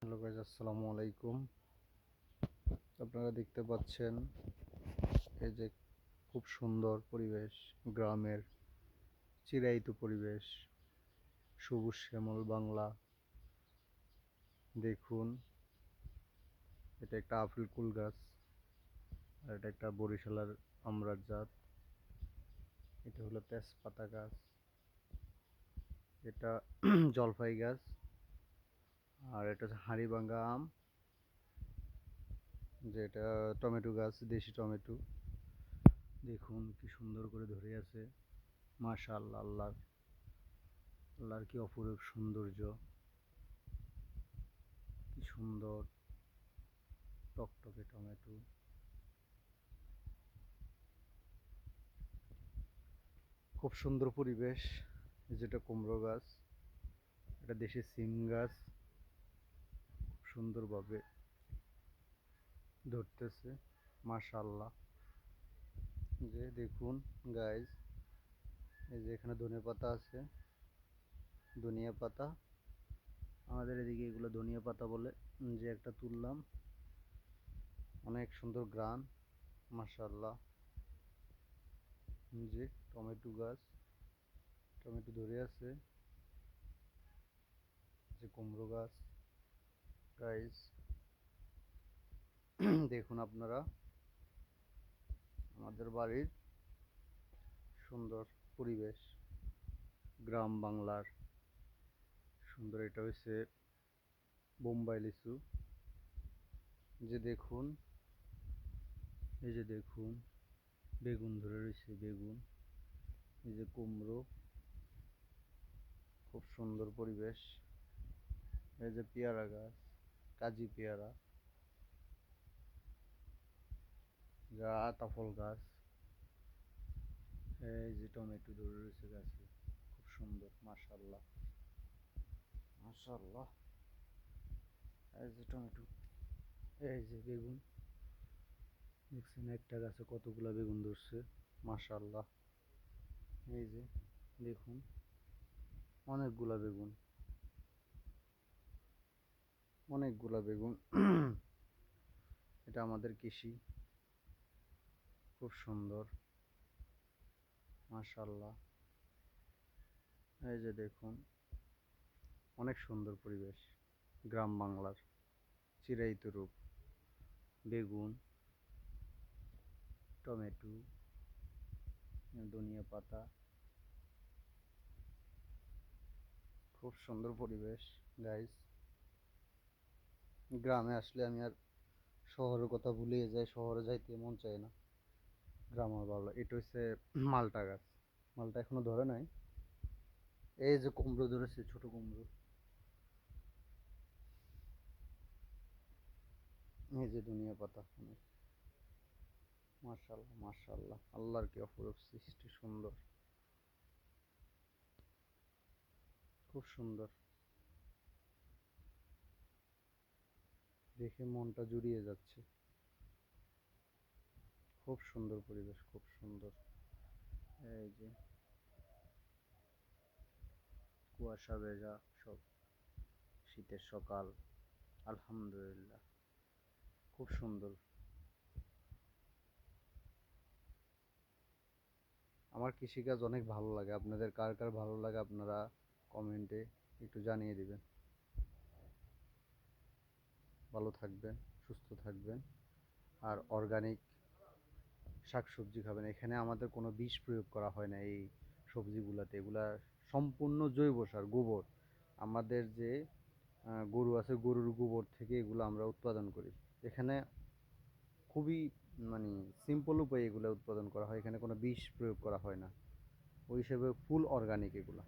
Hello guys, আসসালামু আলাইকুম। আপনারা দেখতে পাচ্ছেন এই যে খুব সুন্দর পরিবেশ, গ্রামের চিরায়িত পরিবেশ, সবুজ শ্যামল বাংলা। দেখুন, এটা একটা আফিল কুল গাছ, আর এটা একটা বরিশালের আমড়ার জাত। এটা হলো তেজপাতা গাছ, এটা জলপাই গাছ, আর এটা হচ্ছে হাড়িভাঙ্গা আম, যেটা টমেটো গাছ, দেশি টমেটো। দেখুন কি সুন্দর করে ধরে আছে, মাশাআল্লাহ। আল্লাহর কি অপরূপ সৌন্দর্য, কি সুন্দর টকটকে টমেটো। খুব সুন্দর পরিবেশ। যেটা কুমড়ো গাছ, এটা দেশি সিম গাছ, খুব সুন্দরভাবে ধরতেছে, মাশাআল্লাহ। যে দেখুন গাইজ, এই যে এখানে ধনিয়া পাতা আছে, ধনিয়া পাতা। আমাদের এদিকে এগুলো ধনিয়া পাতা বলে। যে একটা তুললাম, অনেক সুন্দর গ্রান, মাশাআল্লাহ। যে টমেটো গাছ, টমেটো ধরে আছে। যে কুমড়ো গাছ গাইজ, দেখুন আপনারা আমাদের বাড়ির সুন্দর পরিবেশ, গ্রাম বাংলার সুন্দর। এটা হচ্ছে বোম্বাই লিচু। যে দেখুন, এই যে দেখুন বেগুন ধরে রয়েছে, বেগুন। এই যে কুমড়ো, খুব সুন্দর পরিবেশ। এই যে পেয়ারা গাছ, কাজি পেয়ারা, যা আতাফল গাছ। এই যে টমেটো ধরে রয়েছে গাছে, খুব সুন্দর, মাশাআল্লাহ মাশাআল্লাহ। এই যে টমেটো, এই যে বেগুন, দেখছেন একটা গাছে কতগুলা বেগুন ধরছে, মাশাআল্লাহ। এই যে দেখুন অনেকগুলা বেগুন, অনেকগুলা বেগুন। এটা আমাদের কৃষি, খুব সুন্দর, মাশাআল্লাহ। এই যে দেখুন, অনেক সুন্দর পরিবেশ, গ্রাম বাংলার চিরায়িত রূপ। বেগুন, টমেটো, ধনিয়া পাতা, খুব সুন্দর পরিবেশ গাইস। গ্রামে আসলে আমি আর শহরের কথা ভুলিয়ে যাই, শহরে যাইতে মন চায় না, গ্রাম আমার ভালো। এটা হচ্ছে মালটা গাছ, মালটা এখনো ধরে নাই। এই যে কুমড়ো ধরেছে, ছোট কুমড়ো। এই যে ধনিয়া পাতা, অনেক, মাশাআল্লাহ মাশাআল্লাহ। আল্লাহর কি অপরূপ সৃষ্টি, সুন্দর, খুব সুন্দর। দেখে মনটা জুড়িয়ে যাচ্ছে, খুব সুন্দর পরিবেশ, খুব সুন্দর। এই যে কুয়াশা ভেজা সব, শীতের সকাল, আলহামদুলিল্লাহ, খুব সুন্দর। আমার কৃষিকাজ অনেক ভালো লাগে। আপনাদের কার কার ভালো লাগে আপনারা কমেন্টে একটু জানিয়ে দিবেন। ভালো থাকবেন, সুস্থ থাকবেন, আর অর্গানিক শাকসবজি খাবেন। এখানে আমাদের কোনো বিষ প্রয়োগ করা হয় না এই সবজিগুলাতে, এগুলা সম্পূর্ণ জৈব সার, গোবর। আমাদের যে গরু আছে, গরুর গোবর থেকে এগুলো আমরা উৎপাদন করি। এখানে খুবই মানে সিম্পল উপায়ে এগুলো উৎপাদন করা হয়, এখানে কোনো বিষ প্রয়োগ করা হয় না। ওই হিসেবে ফুল অর্গানিক এগুলো।